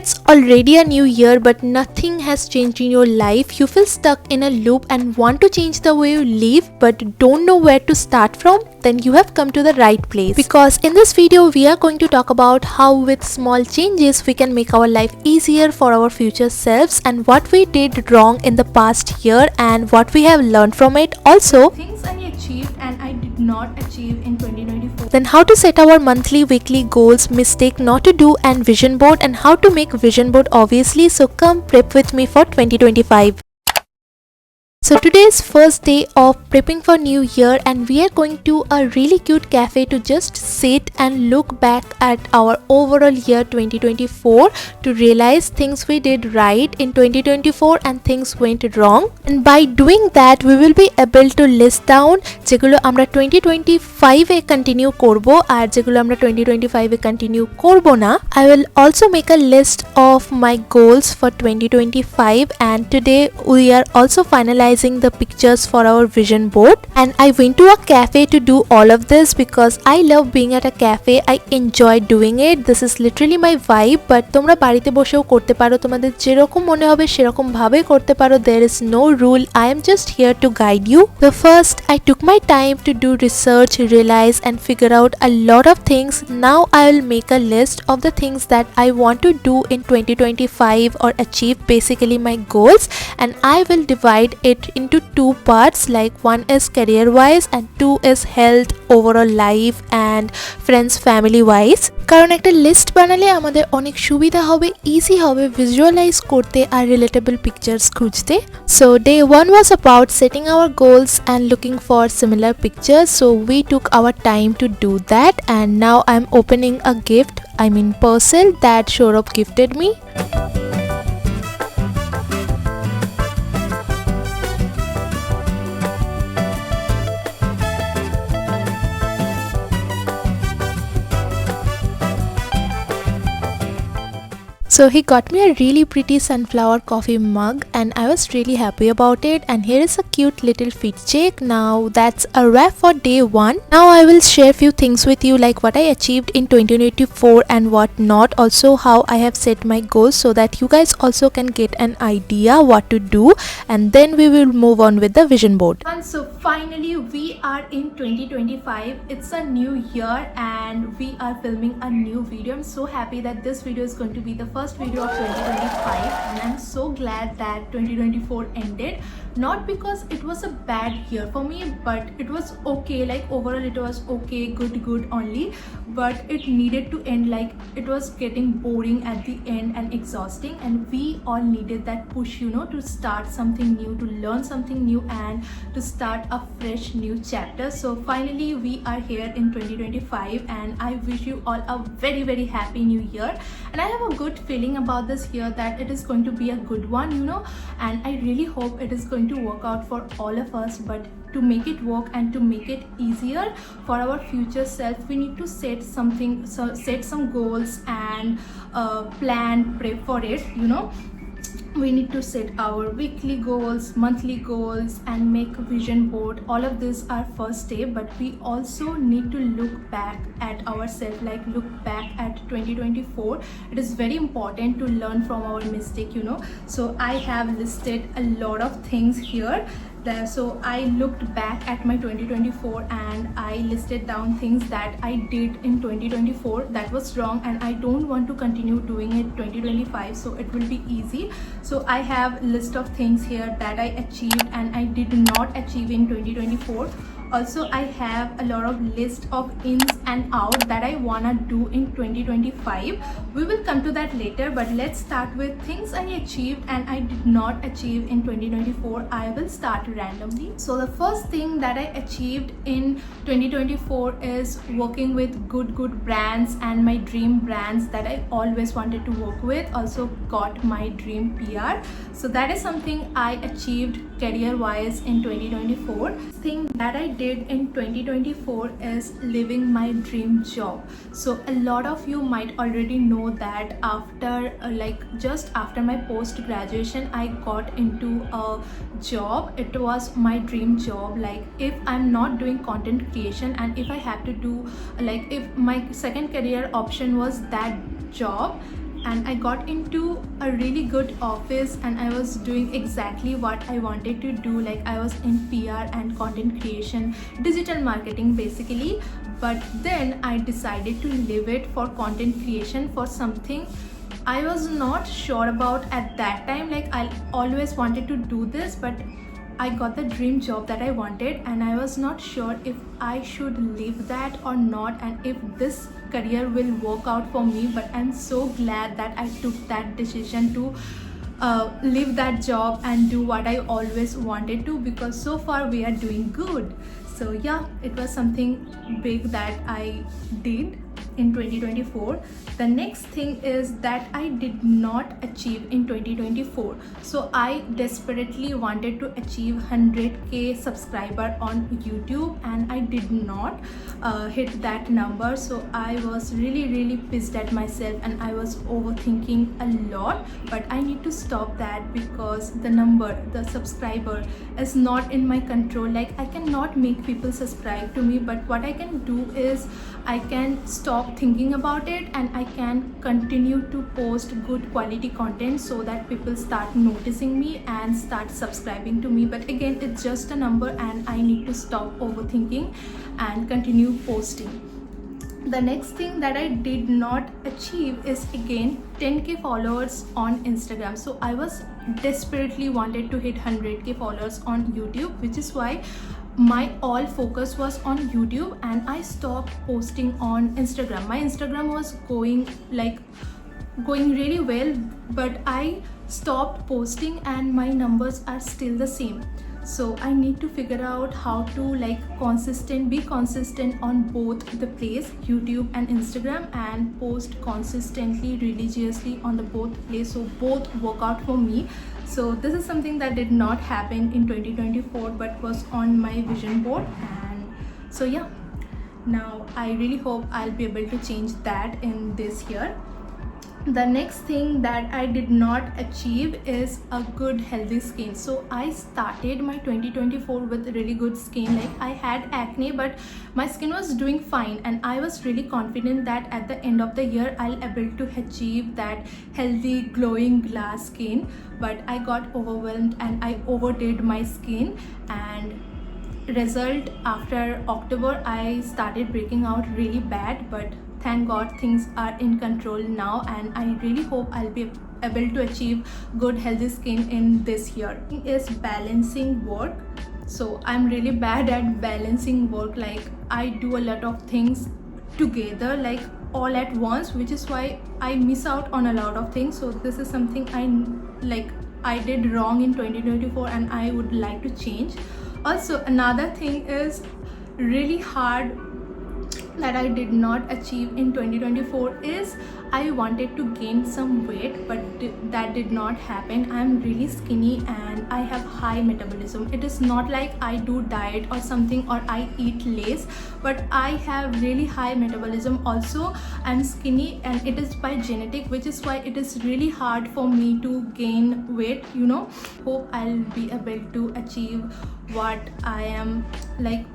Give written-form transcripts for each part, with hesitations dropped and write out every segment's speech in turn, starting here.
it's already a new year but nothing has changed in your life, you feel stuck in a loop and want to change the way you live but don't know where to start from, then you have come to the right place. Because in this video we are going to talk about how with small changes we can make our life easier for our future selves and what we did wrong in the past year and what we have learned from it. Also, things I achieved and I did not achieve in 2024. Then how to set our monthly, weekly goals, mistake not to do and vision board, and how to make vision board obviously. So come prep with me for 2025. So today is first day of prepping for new year and we are going to a really cute cafe to just sit and look back at our overall year 2024 to realize things we did right in 2024 and things went wrong. And by doing that we will be able to list down যেগুলো আমরা 2025 এ continue করব আর যেগুলো আমরা 2025 এ continue করব না. I will also make a list of my goals for 2025 and today we are also finalizing the pictures for our vision board. And I went to a cafe to do all of this because I love being at a cafe. I enjoy doing it. This is literally my vibe. But তোমরা বাড়িতে বসেও করতে পারো, তোমাদের যেরকম মনে হবে সেরকম ভাবে করতে পারো. There is no rule. I am just here to guide you. The first, I took my time to do research, realize and figure out a lot of things. Now I will make a list of the things that I want to do in 2025 or achieve, basically my goals, and I will divide it into two parts, like one is career wise and two is health, overall life and friends family wise. কারণ একটা list বানালে আমাদের অনেক সুবিধা হবে, easy হবে visualise করতে আর relatable pictures খুঁজতে. So day 1 was about setting our goals and looking for similar pictures, so we took our time to do that. And now I'm opening a gift, I mean parcel that Saurabh gifted me. So he got me a really pretty sunflower coffee mug and I was really happy about it. And here is a cute little feet check. Now that's a wrap for day 1. Now I will share few things with you, like what I achieved in 2024 and what not. Also how I have set my goals so that you guys also can get an idea what to do. And then we will move on with the vision board. And so finally we are in 2025. It's a new year and we are filming a new video. I'm so happy that this video is going to be the first video of 2025 and I'm so glad that 2024 ended, not because it was a bad year for me, but it was okay, like overall it was okay, good only, but it needed to end. Like it was getting boring at the end and exhausting, and we all needed that push, you know, to start something new, to learn something new and to start a fresh new chapter. So finally we are here in 2025 and I wish you all a very happy new year. And I have a good feeling about this year that it is going to be a good one, you know, and I really hope it is going to work out for all of us. But to make it work and to make it easier for our future self, we need to set some goals and plan, prep for it, you know. We need to set our weekly goals, monthly goals and make a vision board. All of this are first step, but we also need to look back at ourselves, like look back at 2024. It is very important to learn from our mistake, you know. So I have listed a lot of things here. So I looked back at my 2024 and I listed down things that I did in 2024 that was wrong and I don't want to continue doing it 2025, so it will be easy. So I have list of things here that I achieved and I did not achieve in 2024. Also I have a lot of list of ins and outs that I wanna do in 2025. We will come to that later, but let's start with things I achieved and I did not achieve in 2024. I will start randomly. So the first thing that I achieved in 2024 is working with good brands and my dream brands that I always wanted to work with. Also got my dream PR. So that is something I achieved career wise in 2024. Thing that I did in 2024 is living my dream job. So a lot of you might already know that after just after my post graduation I got into a job. It was my dream job. Like if I'm not doing content creation and if I have to do if my second career option was that job, and I got into a really good office, and I was doing exactly what I wanted to do. Like I was in PR and content creation, digital marketing basically. But then I decided to leave it for content creation, for something I was not sure about at that time. Like I always wanted to do this, but I got the dream job that I wanted, and I was not sure if I should leave that or not, and if this career will work out for me. But I'm so glad that I took that decision to leave that job and do what I always wanted to, because so far we are doing good. So yeah, it was something big that I did in 2024. The next thing is that I did not achieve in 2024. So I desperately wanted to achieve 100k subscriber on YouTube, and I did not hit that number. So I was really pissed at myself, and I was overthinking a lot. But I need to stop that, because the subscriber is not in my control. Like I cannot make people subscribe to me, but what I can do is I can stop thinking about it, and I can continue to post good quality content so that people start noticing me and start subscribing to me. But again, it's just a number, and I need to stop overthinking and continue posting. The next thing that I did not achieve is again 10k followers on Instagram. So I was desperately wanted to hit 100k followers on YouTube, which is why my all focus was on YouTube, and I stopped posting on Instagram. My Instagram was going really well, but I stopped posting, and my numbers are still the same. So I need to figure out how to be consistent on both the place, YouTube and Instagram, and post consistently, religiously on the both place, so both work out for me. So this is something that did not happen in 2024 but was on my vision board. And so yeah, now I really hope I'll be able to change that in this year. The next thing that I did not achieve is a good healthy skin. So I started my 2024 with really good skin. Like I had acne, but my skin was doing fine, and I was really confident that at the end of the year I'll able to achieve that healthy glowing glass skin. But I got overwhelmed and I overdid my skin, and result after October I started breaking out really bad. But thank God things are in control now, and I really hope I'll be able to achieve good healthy skin in this year. Is balancing work. So I'm really bad at balancing work. Like I do a lot of things together, like all at once, which is why I miss out on a lot of things. So this is something I did wrong in 2024, and I would like to change. Also, another thing is really hard that I did not achieve in 2024 is I wanted to gain some weight, but that did not happen. I'm really skinny and I have high metabolism. It is not like I do diet or something, or I eat less, but I have really high metabolism. Also, I'm skinny, and it is by genetic, which is why it is really hard for me to gain weight, Hope I'll be able to achieve what I am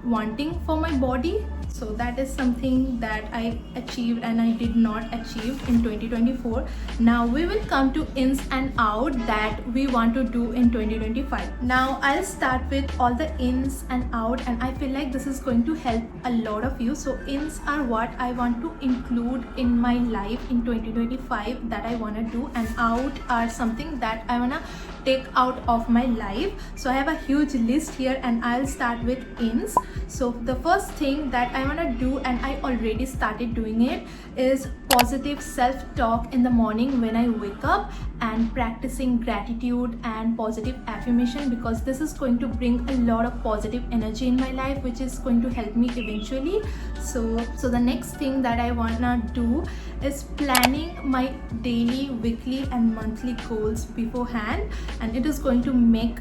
wanting for my body. So that is something that I achieved and I did not achieve in 2024. Now we will come to ins and out that we want to do in 2025. Now I'll start with all the ins and out, and I feel like this is going to help a lot of you. So ins are what I want to include in my life in 2025 that I want to do, and out are something that I want to take out of my life. So I have a huge list here, and I'll start with ins. So the first thing that I want to do, and I already started doing it, is positive self-talk in the morning when I wake up, and practicing gratitude and positive affirmation, because this is going to bring a lot of positive energy in my life, which is going to help me eventually. So the next thing that I wanna do is planning my daily, weekly and monthly goals beforehand, and it is going to make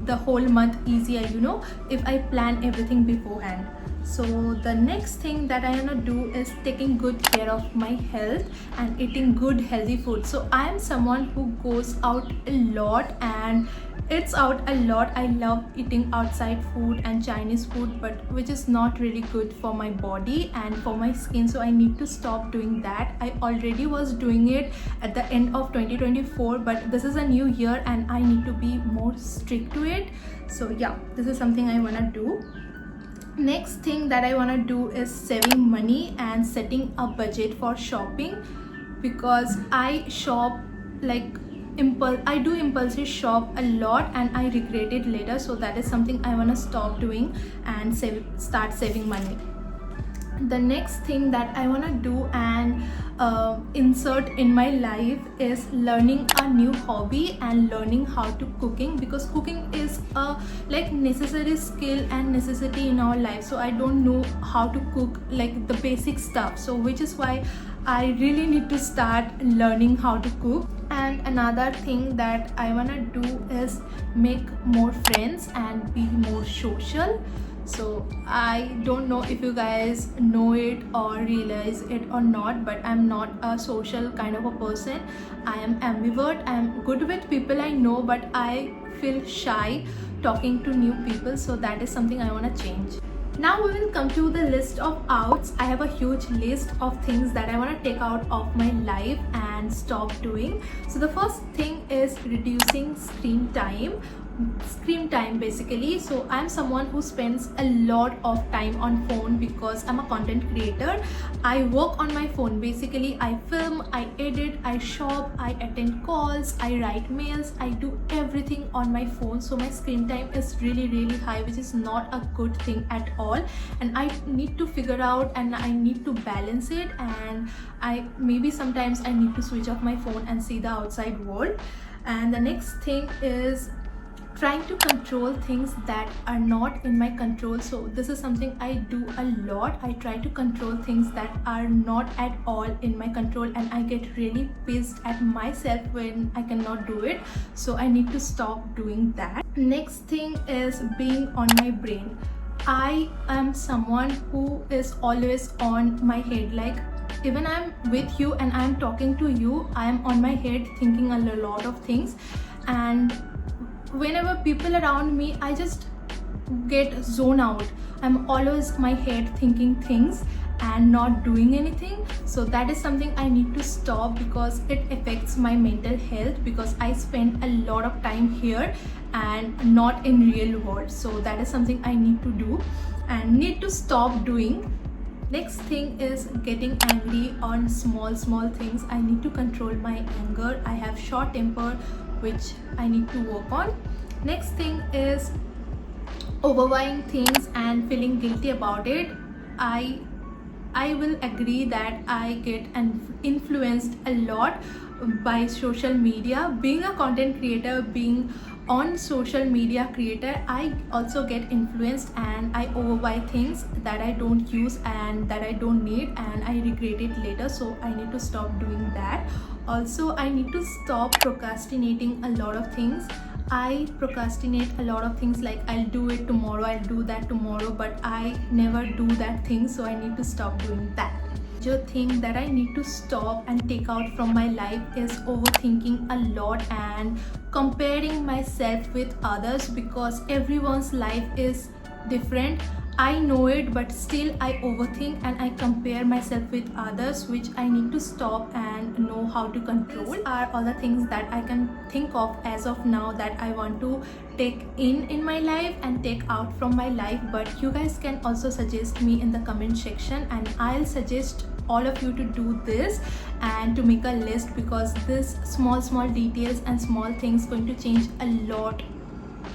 the whole month easier, if I plan everything beforehand. So the next thing that I want to do is taking good care of my health and eating good healthy food. So I am someone who goes out a lot and it's out a lot. I love eating outside food and Chinese food, but which is not really good for my body and for my skin, so I need to stop doing that. I already was doing it at the end of 2024, but this is a new year and I need to be more strict to it. So yeah, this is something I want to do. Next thing that I want to do is saving money and setting a budget for shopping, because I shop like I do impulsive shop a lot and I regret it later. So that is something I want to stop doing and start saving money. The next thing that I want to do and insert in my life is learning a new hobby and learning how to cooking, because cooking is a like necessary skill and necessity in our life. So I don't know how to cook like the basic stuff, so which is why I really need to start learning how to cook. And another thing that I want to do is make more friends and be more social. So I don't know if you guys know it or realize it or not, but I'm not a social kind of a person. I am ambivert. I'm good with people I know, but I feel shy talking to new people. So that is something I want to change. Now we will come to the list of outs. I have a huge list of things that I want to take out of my life and stop doing. So the first thing is reducing screen time basically. So I'm someone who spends a lot of time on phone because I'm a content creator. I work on my phone basically. I film, I edit, I shop, I attend calls, I write mails, I do everything on my phone. So my screen time is really high, which is not a good thing at all, and I need to figure out and I need to balance it. And maybe sometimes I need to switch off my phone and see the outside world. And the next thing is trying to control things that are not in my control. So this is something I do a lot. I try to control things that are not at all in my control, and I get really pissed at myself when I cannot do it. So I need to stop doing that. Next thing is being on my brain. I am someone who is always on my head. Like even I'm with you and I'm talking to you, I am on my head thinking a lot of things, and whenever people around me, I just get zone out. I'm always my head thinking things and not doing anything. So that is something I need to stop, because it affects my mental health, because I spend a lot of time here and not in real world. So that is something I need to do and need to stop doing. Next thing is getting angry on small things. I need to control my anger. I have short temper, which I need to work on. Next thing is overbuying things and feeling guilty about it. I will agree that I get influenced a lot by social media. Being a content creator, being on social media creator, I also get influenced and I overbuy things that I don't use and that I don't need, and I regret it later. So I need to stop doing that. Also, I need to stop procrastinating a lot of things. I procrastinate a lot of things, like I'll do it tomorrow, I'll do that tomorrow, but I never do that thing. So I need to stop doing that. Major thing that I need to stop and take out from my life is overthinking a lot and comparing myself with others, because everyone's life is different. I know it, but still I overthink and I compare myself with others, which I need to stop and know how to control. These are all the things that I can think of as of now that I want to take in my life and take out from my life. But you guys can also suggest me in the comment section, and I'll suggest all of you to do this and to make a list, because this small details and small things going to change a lot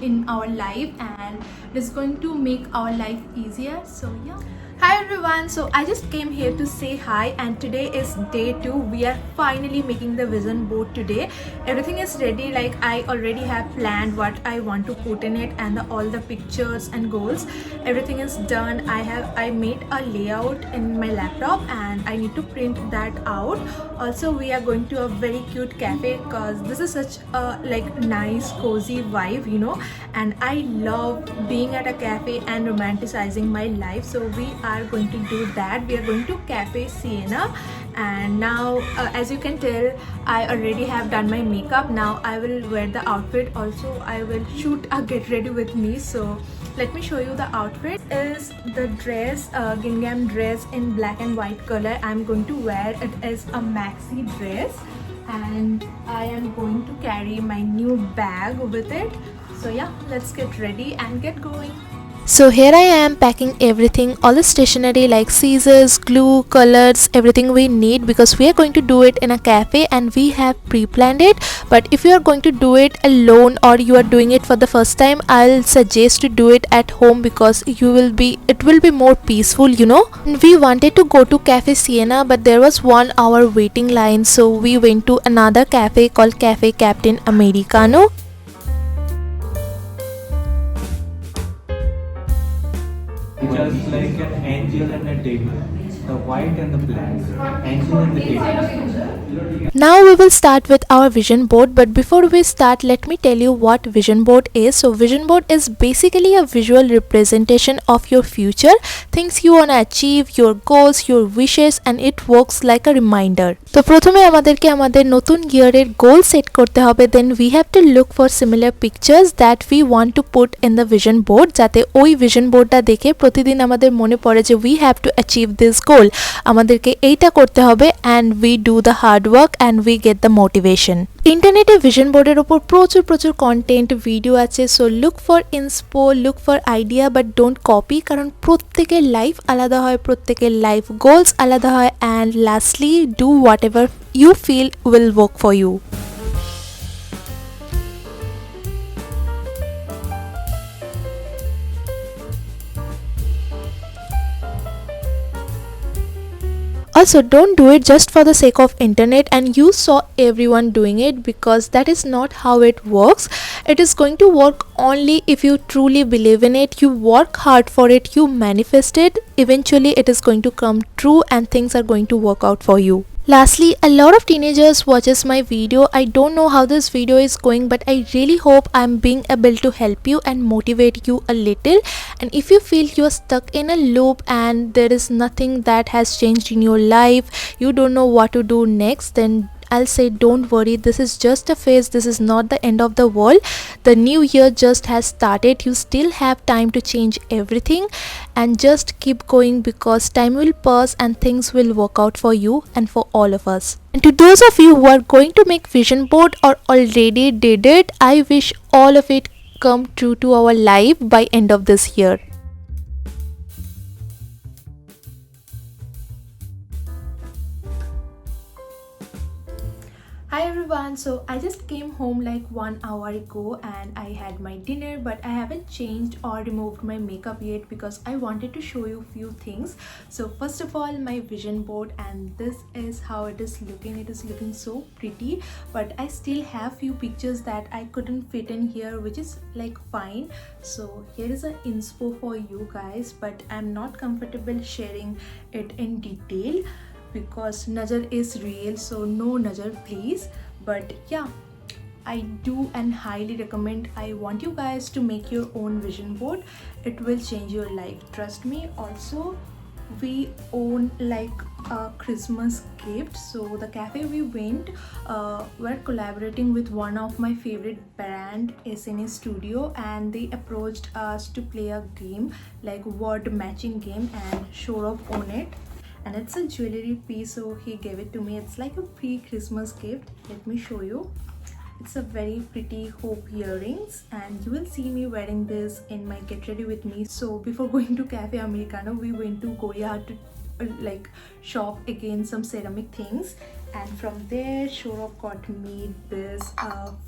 in our life, and it's going to make our life easier. So yeah. Hi everyone, so I just came here to say hi, and today is day 2. We are finally making the vision board today. Everything is ready, like I already have planned what I want to put in it and all the pictures and goals. Everything is done. I made a layout in my laptop and I need to print that out. Also, we are going to a very cute cafe, because this is such a like nice cozy vibe, you know, and I love being at a cafe and romanticizing my life. So we are going to do that. We are going to Cafe Sienna, And now as you can tell, I already have done my makeup. Now I will wear the outfit. Also I will shoot a get ready with me, so let me show you the outfit. Is the dress, gingham dress in black and white color. I'm going to wear it as a maxi dress, and I am going to carry my new bag with it. So yeah, let's get ready and get going. So here I am packing everything, all the stationery like scissors, glue, colors, everything we need, because we are going to do it in a cafe and we have pre-planned it. But if you are going to do it alone or you are doing it for the first time, I'll suggest to do it at home, because it will be more peaceful, you know. We wanted to go to Cafe Sienna, but there was 1 hour waiting line, so we went to another cafe called Cafe Captain Americano. Just like an angel and a devil, the white and the black, angel and the devil. Now we will start with our vision board, but before we start, let me tell you what vision board is. So vision board is basically a visual representation of your future, things you want to achieve, your goals, your wishes, and it works like a reminder. তো প্রথমে আমাদেরকে আমাদের নতুন ইয়ারের goal set করতে হবে, then we have to look for similar pictures that we want to put in the vision board, যাতে ওই vision boardটা দেখে প্রতিদিন আমাদের মনে পড়ে যে we have to achieve this goal, আমাদেরকে এইটা করতে হবে, and we do the hard work and we get the motivation. ইন্টারনেটে ভিশন বোর্ডের উপর প্রচুর কন্টেন্ট ভিডিও আছে, so look for inspo, look for idea, but don't copy, কারণ প্রত্যেকের লাইফ আলাদা হয়, প্রত্যেকের লাইফ গোলস আলাদা হয়, and lastly do whatever you feel will work for you. Also, don't do it just for the sake of internet and you saw everyone doing it, because that is not how it works. It is going to work only if you truly believe in it, you work hard for it, you manifest it, eventually it is going to come true and things are going to work out for you. Lastly, a lot of teenagers watches my video. I don't know how this video is going, but I really hope I'm being able to help you and motivate you a little. And if you feel you're stuck in a loop and there is nothing that has changed in your life, you don't know what to do next, then I'll say don't worry, this is just a phase, this is not the end of the world. The new year just has started, you still have time to change everything, and just keep going, because time will pass and things will work out for you and for all of us. And to those of you who are going to make vision board or already did it, I wish all of it come true to our life by end of this year. Hi everyone, so I just came home like 1 hour ago and I had my dinner, but I haven't changed or removed my makeup yet because I wanted to show you a few things. So first of all, my vision board, and this is how it is looking. It is looking so pretty, but I still have few pictures that I couldn't fit in here, which is like fine. So here is an inspo for you guys, but I'm not comfortable sharing it in detail because Nazar is real, so no Nazar please. But yeah, I do and highly recommend. I want you guys to make your own vision board. It will change your life, trust me. Also, we own like a Christmas gift. So the cafe we went, we're collaborating with one of my favorite brand, SNA Studio, and they approached us to play a game like word matching game and show off on it. And it's a jewelry piece, so he gave it to me. It's like a pre-Christmas gift. Let me show you. It's a very pretty hope earrings, and you will see me wearing this in my get ready with me. So before going to Cafe Americano, we went to Goya to like shop again some ceramic things, and from there Shorov got me this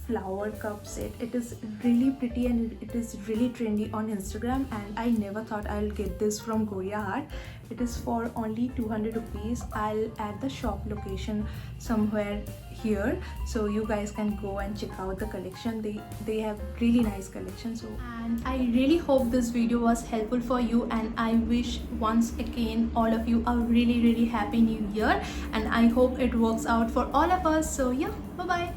flower cup set. It is really pretty and it is really trendy on Instagram, and I never thought I'll get this from Goya Art. It is for only 200 rupees. I'll add the shop location somewhere here, so you guys can go and check out the collection. They have really nice collection. So, and I really hope this video was helpful for you, and I wish once again all of you a really happy new year, and I hope it works out for all of us. So yeah, bye bye.